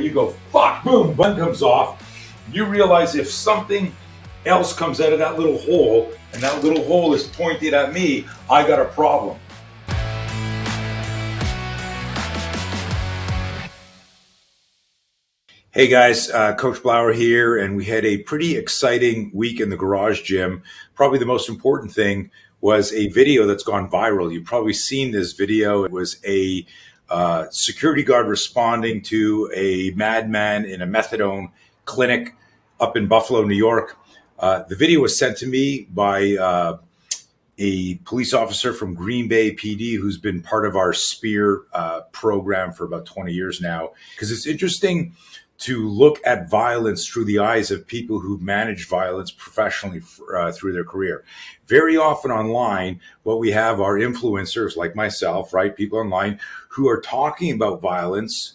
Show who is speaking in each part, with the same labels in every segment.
Speaker 1: where you go, fuck, boom, one comes off. You realize if something else comes out of that little hole and that little hole is pointed at me, I got a problem. Hey guys, Coach Blauer here, and we had a pretty exciting week in the garage gym. Probably the most important thing was a video that's gone viral. You've probably seen this video. It was a security guard responding to a madman in a methadone clinic up in Buffalo, New York. The video was sent to me by a police officer from Green Bay PD who's been part of our SPEAR program for about 20 years now, because it's interesting to look at violence through the eyes of people who've managed violence professionally through their career. Very often online, what we have are influencers like myself, right? People online who are talking about violence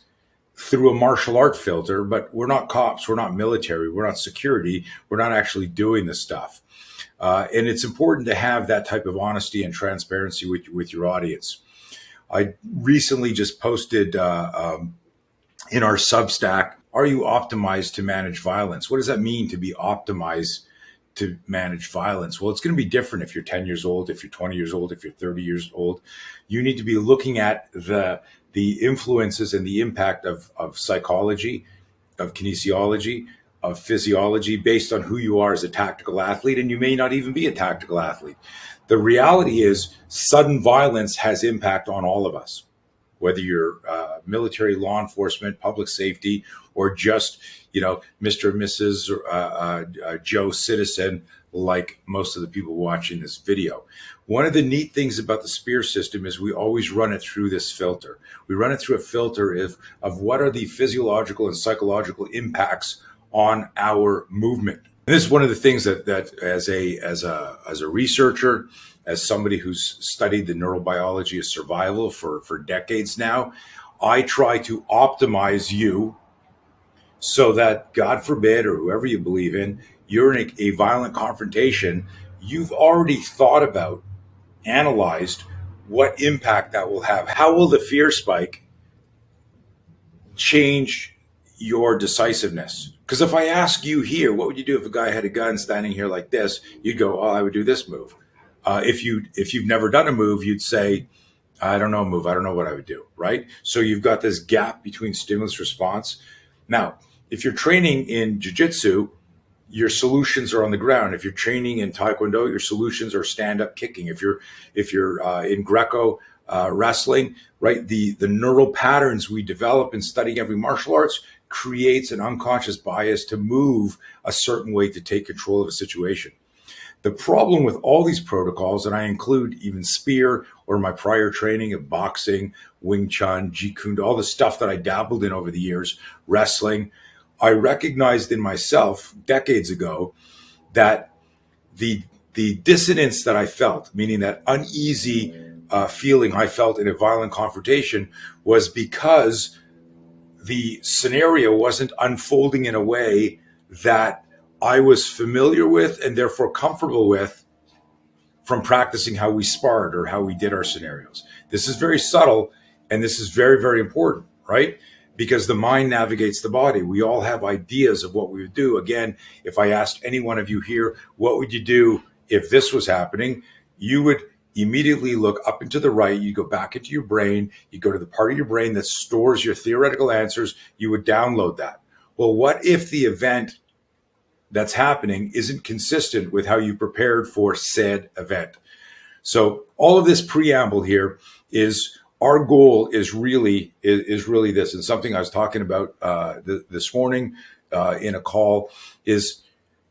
Speaker 1: through a martial art filter, but we're not cops, we're not military, we're not security, we're not actually doing this stuff. And it's important to have that type of honesty and transparency with your audience. I recently just posted in our Substack, are you optimized to manage violence? What does that mean to be optimized to manage violence? Well, it's going to be different if you're 10 years old, if you're 20 years old, if you're 30 years old. You need to be looking at the influences and the impact of psychology, of kinesiology, of physiology based on who you are as a tactical athlete, and you may not even be a tactical athlete. The reality is sudden violence has impact on all of us, whether you're military, law enforcement, public safety, or just, Mr. and Mrs. Joe citizen, like most of the people watching this video. One of the neat things about the SPEAR system is we always run it through this filter. We run it through a filter of what are the physiological and psychological impacts on our movement. And this is one of the things that as a researcher, as somebody who's studied the neurobiology of survival for decades now, I try to optimize you so that, God forbid, or whoever you believe in, you're in a violent confrontation, you've already thought about, analyzed what impact that will have. How will the fear spike change your decisiveness? Because if I ask you here, what would you do if a guy had a gun standing here like this? You'd go, oh, I would do this move. If you've never done a move, you'd say, I don't know a move. I don't know what I would do, right? So you've got this gap between stimulus response. Now, if you're training in jiu-jitsu, your solutions are on the ground. If you're training in taekwondo, your solutions are stand-up kicking. If you're in Greco wrestling, right, the neural patterns we develop in studying every martial arts creates an unconscious bias to move a certain way to take control of a situation. The problem with all these protocols, and I include even SPEAR or my prior training of boxing, Wing Chun, Jeet Kune Do, all the stuff that I dabbled in over the years, wrestling, I recognized in myself decades ago that the dissonance that I felt, meaning that uneasy feeling I felt in a violent confrontation, was because the scenario wasn't unfolding in a way that I was familiar with and therefore comfortable with from practicing how we sparred or how we did our scenarios. This is very subtle, and this is very, very important, right? Because the mind navigates the body. We all have ideas of what we would do. Again, if I asked any one of you here, what would you do if this was happening? You would immediately look up and to the right. You go back into your brain. You go to the part of your brain that stores your theoretical answers. You would download that. Well, what if the event that's happening isn't consistent with how you prepared for said event? So all of this preamble here is our goal is really this, and something I was talking about this morning in a call is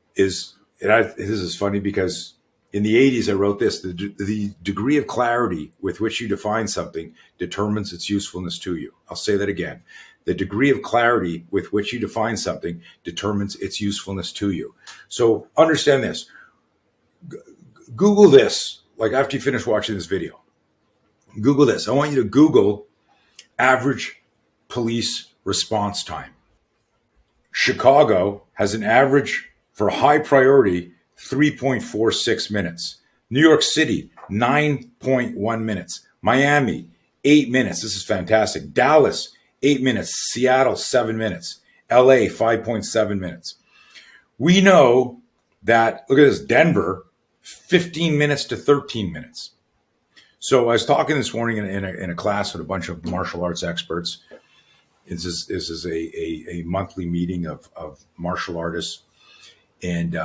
Speaker 1: this is funny because in the 80s I wrote this: the degree of clarity with which you define something determines its usefulness to you. I'll say that again. The degree of clarity with which you define something determines its usefulness to you. So understand this. Google this, like after you finish watching this video. Google this. I want you to Google average police response time. Chicago has an average for high priority 3.46 minutes. New York City, 9.1 minutes. Miami, 8 minutes. This is fantastic. Dallas, 8 minutes. Seattle, 7 minutes. LA, 5.7 minutes. We know that, look at this, Denver, 15 minutes to 13 minutes. So I was talking this morning in a class with a bunch of martial arts experts. This is a monthly meeting of martial artists. And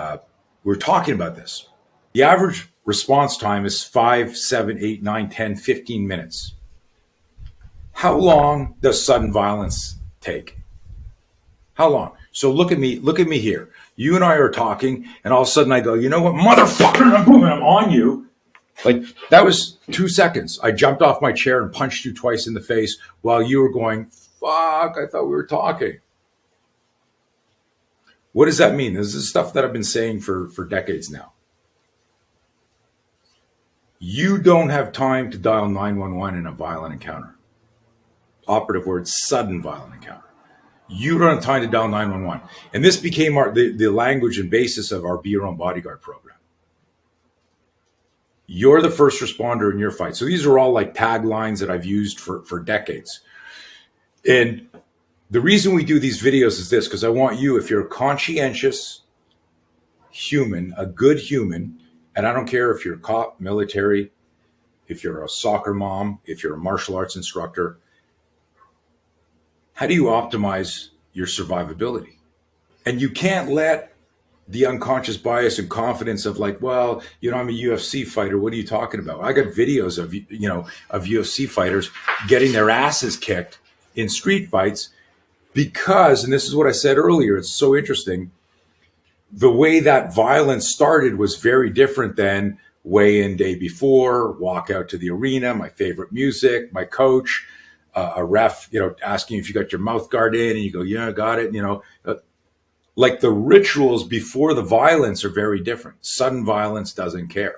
Speaker 1: we're talking about this. The average response time is 5, 7, 8, 9, 10, 15 minutes. How long does sudden violence take? How long? So look at me here. You and I are talking, and all of a sudden I go, you know what, motherfucker, I'm on you. Like, that was 2 seconds. I jumped off my chair and punched you twice in the face while you were going, fuck, I thought we were talking. What does that mean? This is stuff that I've been saying for decades now. You don't have time to dial 911 in a violent encounter. Operative word, sudden violent encounter. You don't have time to dial 911. And this became the language and basis of our Be Your Own Bodyguard program. You're the first responder in your fight. So these are all like taglines that I've used for decades. And the reason we do these videos is this, because I want you, if you're a conscientious human, a good human, and I don't care if you're a cop, military, if you're a soccer mom, if you're a martial arts instructor, how do you optimize your survivability? And you can't let the unconscious bias and confidence of like, well, you know, I'm a UFC fighter. What are you talking about? I got videos of, you know, of UFC fighters getting their asses kicked in street fights because, and this is what I said earlier, it's so interesting. The way that violence started was very different than weigh-in day before, walk out to the arena, my favorite music, my coach, a ref, you know, asking if you got your mouth guard in, and you go, yeah, I got it. You know, like the rituals before the violence are very different. Sudden violence doesn't care.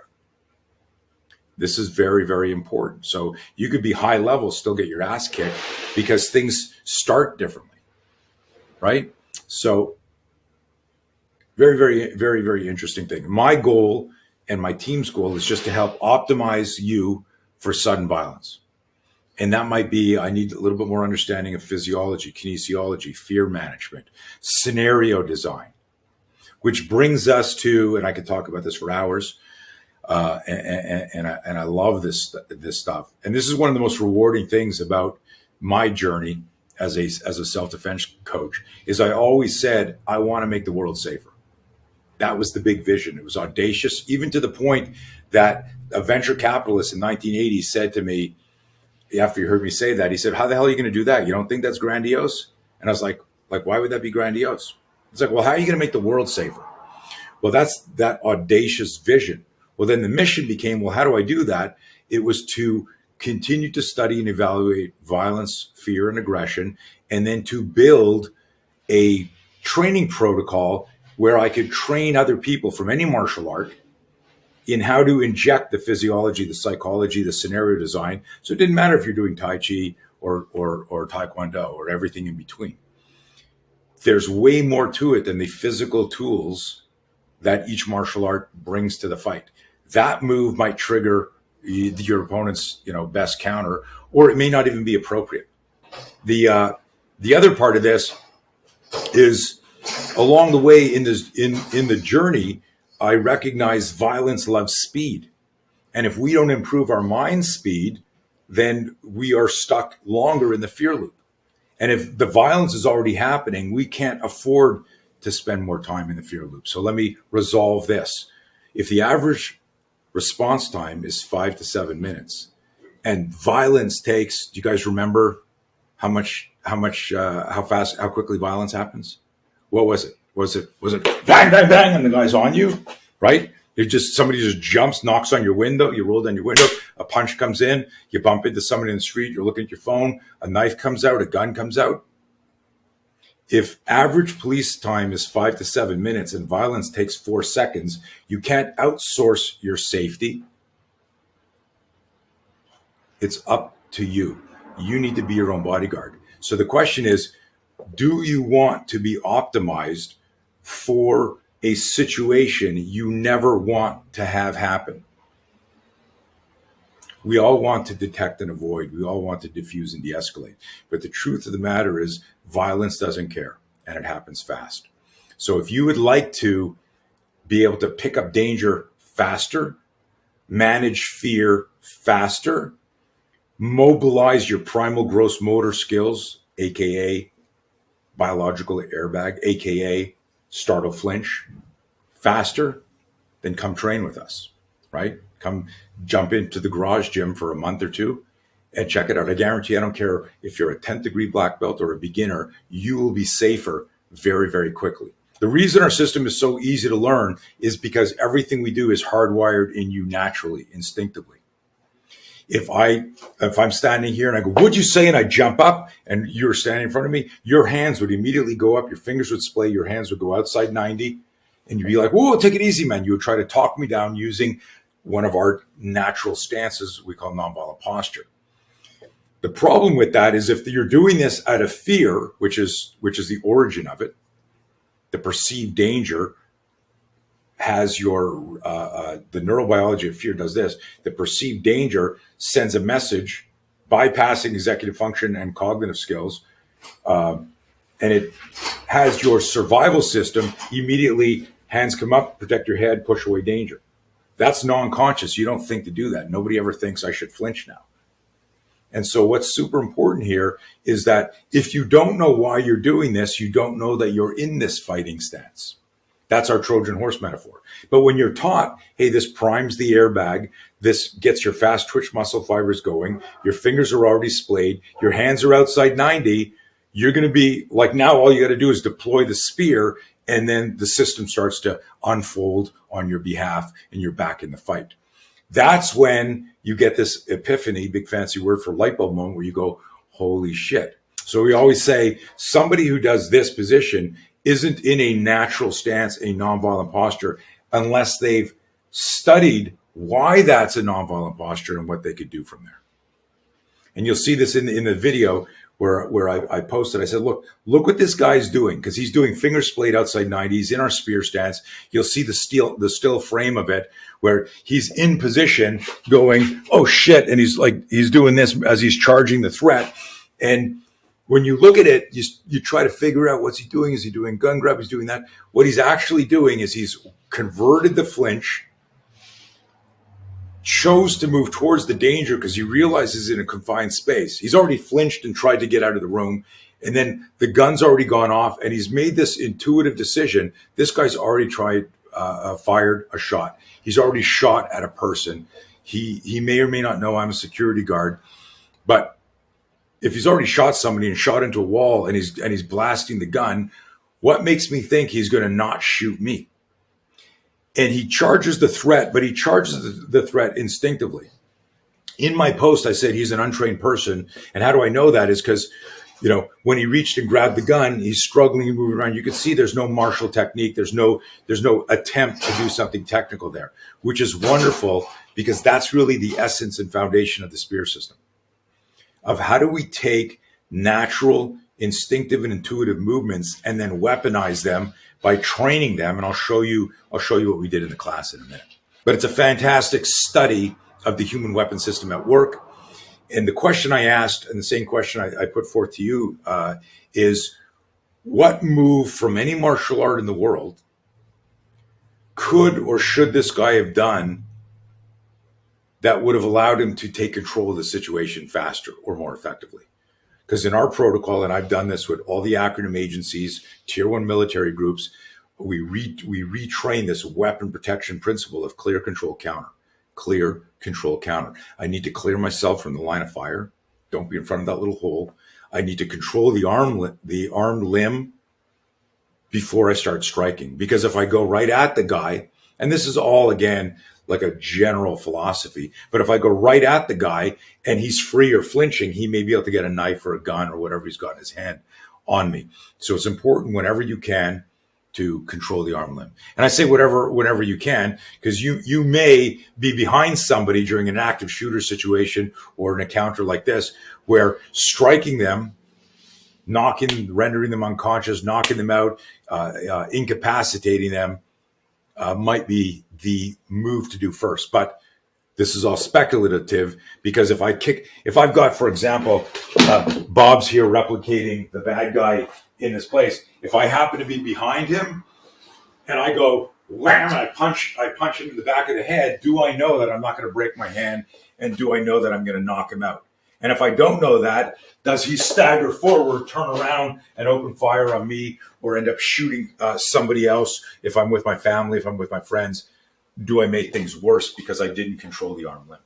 Speaker 1: This is very, very important. So you could be high level, still get your ass kicked because things start differently, right? So very, very, very, very interesting thing. My goal and my team's goal is just to help optimize you for sudden violence. And that might be, I need a little bit more understanding of physiology, kinesiology, fear management, scenario design, which brings us to, and I could talk about this for hours, and I love this stuff. And this is one of the most rewarding things about my journey as a self-defense coach, is I always said, I want to make the world safer. That was the big vision. It was audacious, even to the point that a venture capitalist in 1980 said to me, after he heard me say that, he said, how the hell are you going to do that? You don't think that's grandiose? And I was like, why would that be grandiose? It's like, well, how are you going to make the world safer? Well, that's that audacious vision. Well, then the mission became, well, how do I do that? It was to continue to study and evaluate violence, fear, and aggression, and then to build a training protocol where I could train other people from any martial art in how to inject the physiology, the psychology, the scenario design. So it didn't matter if you're doing Tai Chi or Taekwondo or everything in between. There's way more to it than the physical tools that each martial art brings to the fight. That move might trigger your opponent's, you know, best counter, or it may not even be appropriate. The other part of this is along the way in the journey, I recognize violence loves speed. And if we don't improve our mind speed, then we are stuck longer in the fear loop. And if the violence is already happening, we can't afford to spend more time in the fear loop. So let me resolve this. If the average response time is 5 to 7 minutes and violence takes, do you guys remember how fast, how quickly violence happens? What was it? Was it bang, bang, bang, and the guy's on you, right? Somebody just jumps, knocks on your window, you roll down your window, a punch comes in, you bump into somebody in the street, you're looking at your phone, a knife comes out, a gun comes out. If average police time is 5 to 7 minutes and violence takes 4 seconds, you can't outsource your safety. It's up to you. You need to be your own bodyguard. So the question is, do you want to be optimized for a situation you never want to have happen? We all want to detect and avoid. We all want to diffuse and de-escalate. But the truth of the matter is violence doesn't care, and it happens fast. So if you would like to be able to pick up danger faster, manage fear faster, mobilize your primal gross motor skills, aka biological airbag, aka startle flinch, faster, then come train with us, right? Come jump into the garage gym for a month or two and check it out. I guarantee, I don't care if you're a 10th degree black belt or a beginner, you will be safer very, very quickly. The reason our system is so easy to learn is because everything we do is hardwired in you naturally, instinctively. If I'm standing here and I go, what'd you say? And I jump up and you're standing in front of me, your hands would immediately go up, your fingers would splay, your hands would go outside 90, and you'd be like, whoa, take it easy, man. You would try to talk me down using one of our natural stances we call nonviolent posture. The problem with that is if you're doing this out of fear, which is the origin of it, the perceived danger has your the neurobiology of fear does this. The perceived danger sends a message bypassing executive function and cognitive skills, and it has your survival system immediately, hands come up, protect your head, push away danger. That's non-conscious. You don't think to do that. Nobody ever thinks I should flinch now. And so what's super important here is that if you don't know why you're doing this, you don't know that you're in this fighting stance. That's our Trojan horse metaphor. But when you're taught, hey, this primes the airbag, this gets your fast twitch muscle fibers going, your fingers are already splayed, your hands are outside 90, you're going to be like, now all you got to do is deploy the spear, and then the system starts to unfold on your behalf and you're back in the fight. That's when you get this epiphany, big fancy word for light bulb moment, where you go, holy shit. So we always say somebody who does this position isn't in a natural stance, a nonviolent posture, unless they've studied why that's a nonviolent posture and what they could do from there. And you'll see this in the video where I posted. I said, look what this guy's doing, because he's doing finger splayed outside 90. He's in our spear stance. You'll see the still frame of it where he's in position going, oh shit. And he's doing this as he's charging the threat. And when you look at it, you try to figure out what's he doing. Is he doing gun grab? He's doing that. What he's actually doing is he's converted the flinch, chose to move towards the danger because he realizes in a confined space. He's already flinched and tried to get out of the room. And then the gun's already gone off and he's made this intuitive decision. This guy's already fired a shot. He's already shot at a person. He may or may not know I'm a security guard, but if he's already shot somebody and shot into a wall and he's blasting the gun, what makes me think he's going to not shoot me? And he charges the threat, but he charges the threat instinctively. In my post, I said he's an untrained person. And how do I know that? Is because, when he reached and grabbed the gun, he's struggling and moving around. You can see there's no martial technique. There's no attempt to do something technical there, which is wonderful because that's really the essence and foundation of the spear system. Of how do we take natural, instinctive, and intuitive movements and then weaponize them by training them. And I'll show you what we did in the class in a minute. But it's a fantastic study of the human weapon system at work. And the question I asked, and the same question I put forth to you, is what move from any martial art in the world could or should this guy have done that would have allowed him to take control of the situation faster or more effectively? Because in our protocol, and I've done this with all the acronym agencies, tier 1 military groups, we retrain this weapon protection principle of clear, control, counter. Clear, control, counter. I need to clear myself from the line of fire. Don't be in front of that little hole. I need to control the armed limb before I start striking. Because if I go right at the guy, and this is all, again, like a general philosophy, but if I go right at the guy and he's free or flinching, he may be able to get a knife or a gun or whatever he's got in his hand on me. So it's important whenever you can to control the arm limb. And I say whenever you can, because you may be behind somebody during an active shooter situation or an encounter like this, where striking them, rendering them unconscious, knocking them out, incapacitating them might be the move to do first. But This is all speculative because if I've got, for example, Bob's here replicating the bad guy in this place. If I happen to be behind him and I go wham, and I punch him in the back of the head, do I know that I'm not going to break my hand, and do I know that I'm going to knock him out? And if I don't know that, does he stagger forward, turn around, and open fire on me, or end up shooting somebody else if I'm with my family, if I'm with my friends? Do I make things worse because I didn't control the arm limb?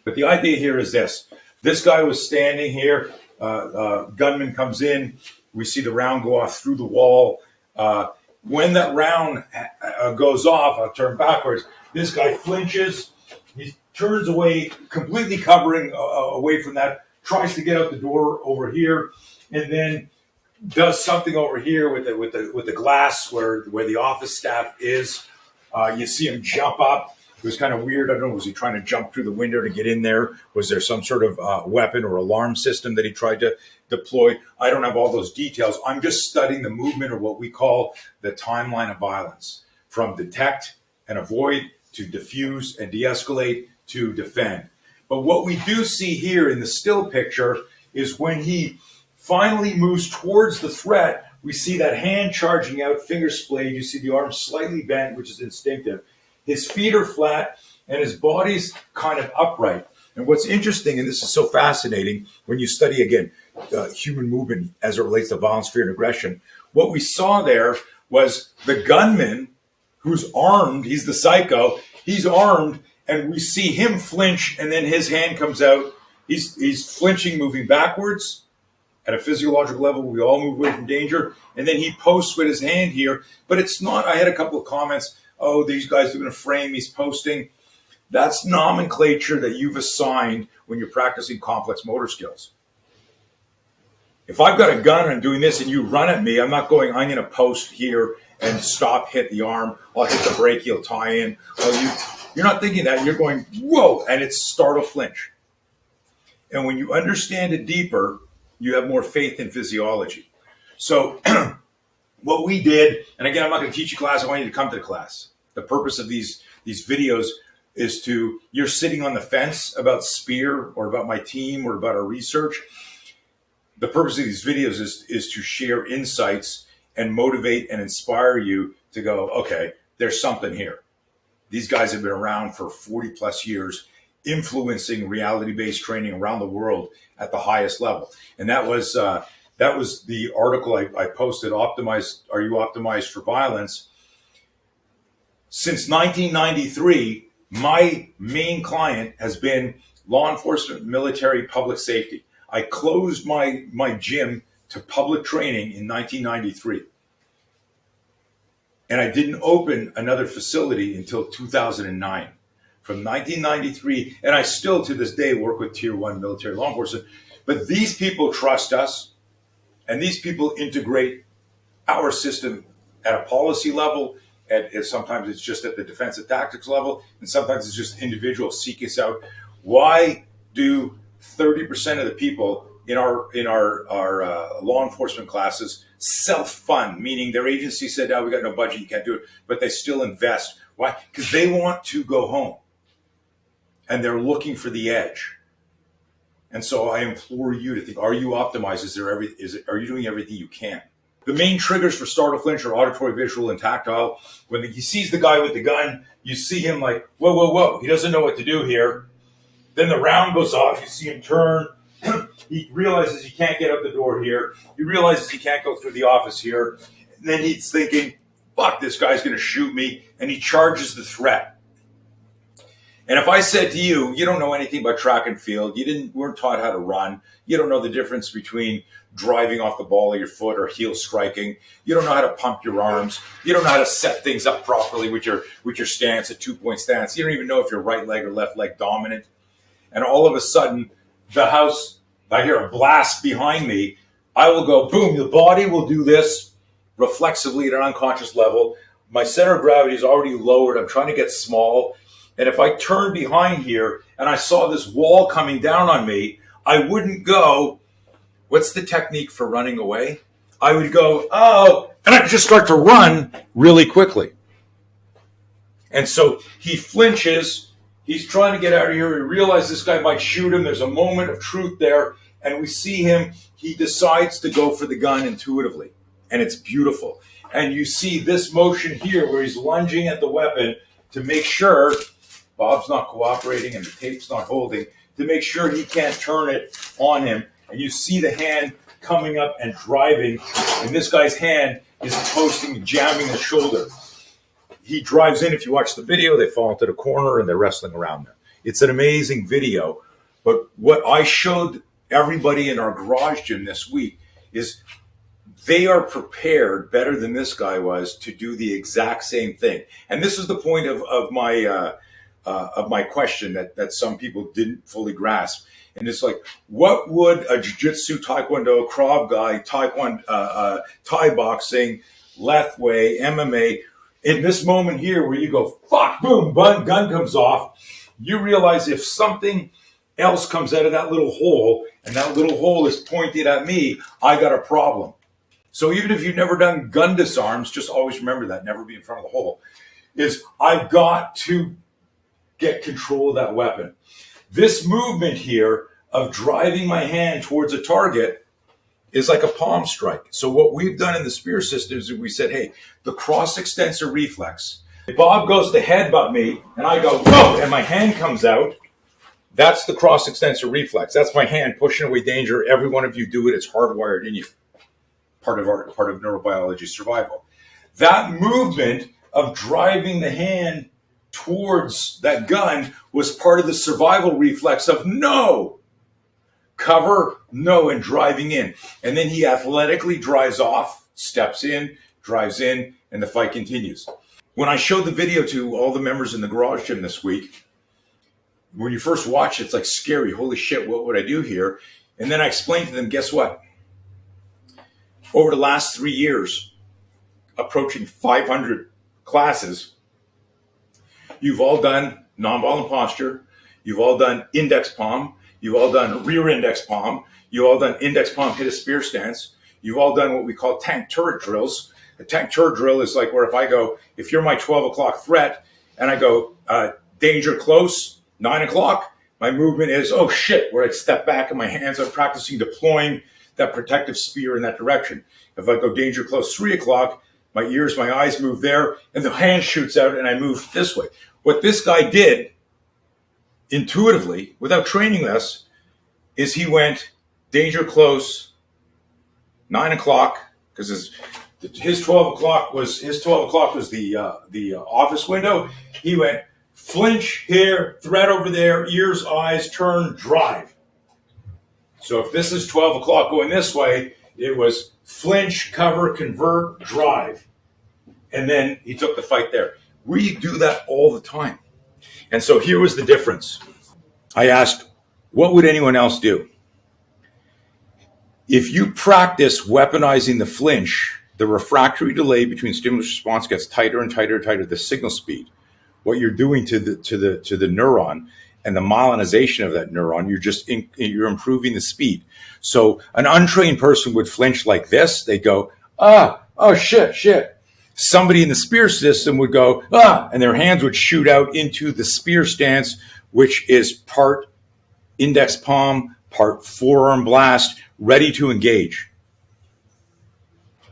Speaker 1: But the idea here is this. This guy was standing here. Gunman comes in. We see the round go off through the wall. When that round goes off, I'll turn backwards. This guy flinches. He turns away, completely covering away from that, tries to get out the door over here, and then does something over here with the glass where the office staff is. You see him jump up. It was kind of weird. I don't know, was he trying to jump through the window to get in there? Was there some sort of weapon or alarm system that he tried to deploy? I don't have all those details. I'm just studying the movement, or what we call the timeline of violence, from detect and avoid to diffuse and de-escalate to defend. But what we do see here in the still picture is when he finally moves towards the threat, we see that hand charging out, finger splayed. You see the arm slightly bent, which is instinctive. His feet are flat and his body's kind of upright. And what's interesting, and this is so fascinating, when you study, again, human movement as it relates to violence, fear, and aggression, what we saw there was the gunman who's armed. He's the psycho. He's armed, and we see him flinch, and then his hand comes out. He's flinching, moving backwards. At a physiological level, we all move away from danger. And then he posts with his hand here. But it's not, I had a couple of comments, oh, these guys are going to frame, he's posting. That's nomenclature that you've assigned when you're practicing complex motor skills. If I've got a gun and I'm doing this and you run at me, I'm not going, I'm going to post here and stop, hit the arm. I'll hit the brachial tie-in. You're not thinking that. You're going, whoa, and it's startle, flinch. And when you understand it deeper, you have more faith in physiology. So what we did, and again, I'm not going to teach you class. I want you to come to the class. The purpose of these videos is you're sitting on the fence about Spear or about my team or about our research. The purpose of these videos is to share insights and motivate and inspire you to go, okay, there's something here. These guys have been around for 40 plus years, influencing reality-based training around the world at the highest level. And that was the article I posted, Optimized, Are You Optimized for Violence? Since 1993, my main client has been law enforcement, military, public safety. I closed my gym to public training in 1993. And I didn't open another facility until 2009. From 1993, and I still to this day work with Tier 1 military law enforcement. But these people trust us, and these people integrate our system at a policy level, sometimes it's just at the defensive tactics level, and sometimes it's just individuals seek us out. Why do 30% of the people in our law enforcement classes self-fund, meaning their agency said, oh, we got no budget, you can't do it, but they still invest? Why? Because they want to go home, and they're looking for the edge. And so I implore you to think, are you optimized? Are you doing everything you can? The main triggers for startle, flinch are auditory, visual, and tactile. When he sees the guy with the gun, you see him like, whoa, whoa, whoa. He doesn't know what to do here. Then the round goes off. You see him turn. He realizes he can't get out the door here. He realizes he can't go through the office here. And then he's thinking, fuck, this guy's going to shoot me. And he charges the threat. And if I said to you, you don't know anything about track and field, weren't taught how to run, you don't know the difference between driving off the ball of your foot or heel striking, you don't know how to pump your arms, you don't know how to set things up properly with your stance, a 2-point stance, you don't even know if you're right leg or left leg dominant, and all of a sudden, the house, I hear a blast behind me, I will go, boom, the body will do this reflexively at an unconscious level, my center of gravity is already lowered, I'm trying to get small. And if I turned behind here and I saw this wall coming down on me, I wouldn't go, what's the technique for running away? I would go, oh, and I'd just start to run really quickly. And so he flinches, He's trying to get out of here. He realizes this guy might shoot him. There's a moment of truth there. And we see him. He decides to go for the gun intuitively. And it's beautiful. And you see this motion here where he's lunging at the weapon to make sure Bob's not cooperating and the tape's not holding, to make sure he can't turn it on him. And you see the hand coming up and driving. And this guy's hand is posting, jamming the shoulder. He drives in. If you watch the video, they fall into the corner and they're wrestling around there. It's an amazing video. But what I showed everybody in our garage gym this week is they are prepared better than this guy was to do the exact same thing. And this is the point of my question that some people didn't fully grasp. And it's like, what would a jiu-jitsu, taekwondo, Krav guy, Thai boxing, Lethwei, MMA, in this moment here where you go, fuck, boom, gun comes off, you realize if something else comes out of that little hole and that little hole is pointed at me, I got a problem. So even if you've never done gun disarms, just always remember that, never be in front of the hole, is I've got to get control of that weapon. This movement here of driving my hand towards a target is like a palm strike. So what we've done in the spear system is we said, hey, the cross extensor reflex, if Bob goes to headbutt me and I go, whoa, and my hand comes out, that's the cross extensor reflex. That's my hand pushing away danger. Every one of you do it. It's hardwired in you. Part of neurobiology survival. That movement of driving the hand towards that gun was part of the survival reflex of no, cover, no, and driving in. And then he athletically drives off, steps in, drives in, and the fight continues. When I showed the video to all the members in the garage gym this week, when you first watch it, it's like scary. Holy shit, what would I do here? And then I explained to them, guess what? Over the last 3 years, approaching 500 classes, you've all done nonviolent posture, you've all done index palm, you've all done rear index palm, you've all done index palm hit a spear stance, you've all done what we call tank turret drills. A tank turret drill is like where if I go, if you're my 12 o'clock threat, and I go, danger close, 9 o'clock, my movement is, oh shit, where I step back in my hands, I'm practicing deploying that protective spear in that direction. If I go danger close, 3 o'clock, my ears, my eyes move there, and the hand shoots out and I move this way. What this guy did intuitively, without training us, is he went danger close, 9 o'clock, because his 12 o'clock was the office window. He went flinch here, threat over there, ears, eyes, turn, drive. So if this is 12 o'clock going this way, it was flinch, cover, convert, drive. And then he took the fight there. We do that all the time. And so here was the difference. I asked, what would anyone else do? If you practice weaponizing the flinch, the refractory delay between stimulus response gets tighter and tighter and tighter, the signal speed. What you're doing to the neuron and the myelinization of that neuron, you're improving the speed. So an untrained person would flinch like this. They'd go, oh shit. Somebody in the spear system would go, and their hands would shoot out into the spear stance, which is part index palm, part forearm blast, ready to engage.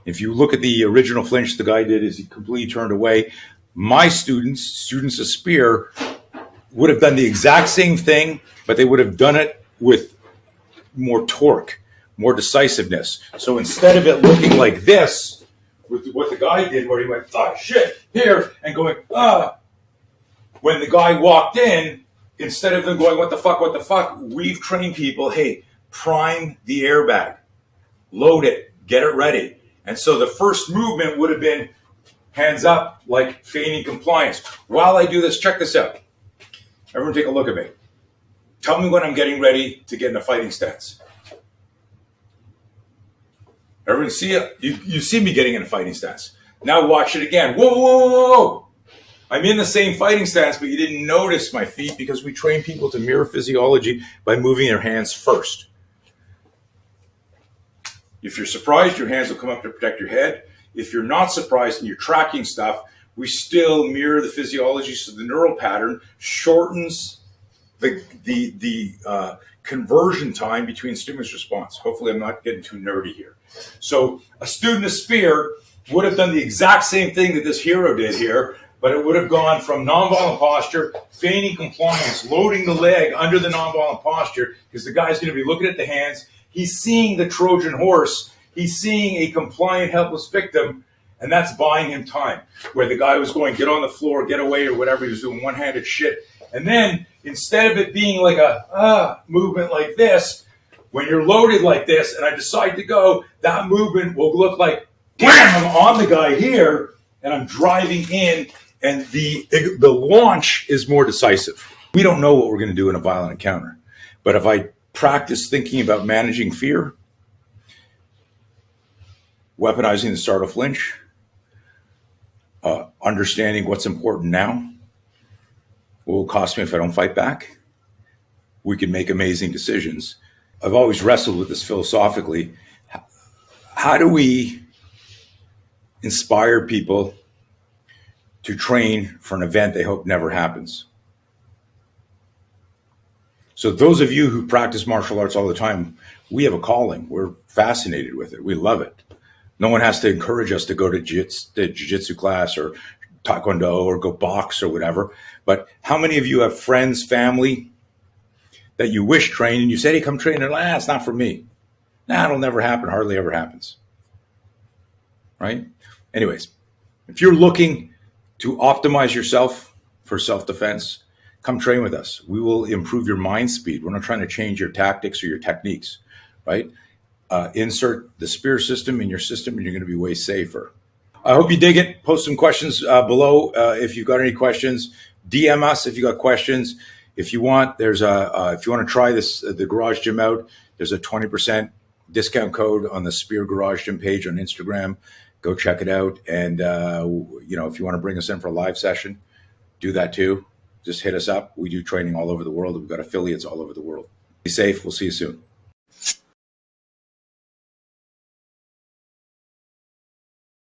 Speaker 1: If you look at the original flinch the guy did, is he completely turned away. My students of spear, would have done the exact same thing, but they would have done it with more torque, more decisiveness. So instead of it looking like this, with what the guy did, where he went, oh shit, here, and going, when the guy walked in, instead of them going, what the fuck, we've trained people, hey, prime the airbag, load it, get it ready. And so the first movement would have been hands up, like feigning compliance. While I do this, check this out. Everyone take a look at me. Tell me when I'm getting ready to get in a fighting stance. Everyone see it? You see me getting in a fighting stance. Now watch it again. Whoa. I'm in the same fighting stance, but you didn't notice my feet because we train people to mirror physiology by moving their hands first. If you're surprised, your hands will come up to protect your head. If you're not surprised and you're tracking stuff, we still mirror the physiology. So the neural pattern shortens the conversion time between stimulus response. Hopefully I'm not getting too nerdy here. So a student of Spear would have done the exact same thing that this hero did here, but it would have gone from nonviolent posture, feigning compliance, loading the leg under the nonviolent posture, because the guy's going to be looking at the hands. He's seeing the Trojan horse. He's seeing a compliant, helpless victim, and that's buying him time. Where the guy was going, get on the floor, get away, or whatever, he was doing one-handed shit. And then, instead of it being like a movement like this, when you're loaded like this, and I decide to go, that movement will look like, bam, I'm on the guy here, and I'm driving in, and the launch is more decisive. We don't know what we're going to do in a violent encounter. But if I practice thinking about managing fear, weaponizing the startle flinch, understanding what's important now, what will it cost me if I don't fight back, we can make amazing decisions. I've always wrestled with this philosophically. How do we inspire people to train for an event they hope never happens? So those of you who practice martial arts all the time, we have a calling. We're fascinated with it. We love it. No one has to encourage us to go to jiu-jitsu class or taekwondo or go box or whatever. But how many of you have friends, family that you wish trained and you said, hey, come train? And it's not for me. It'll never happen. Hardly ever happens. Right? Anyways, if you're looking to optimize yourself for self-defense, come train with us. We will improve your mind speed. We're not trying to change your tactics or your techniques, right? Insert the Spear system in your system and you're going to be way safer. I hope you dig it. Post some questions below if you've got any questions. DM us if you got questions. If you want, if you want to try this, the Garage Gym out, there's a 20% discount code on the Spear Garage Gym page on Instagram. Go check it out. And, if you want to bring us in for a live session, do that too. Just hit us up. We do training all over the world. We've got affiliates all over the world. Be safe. We'll see you soon.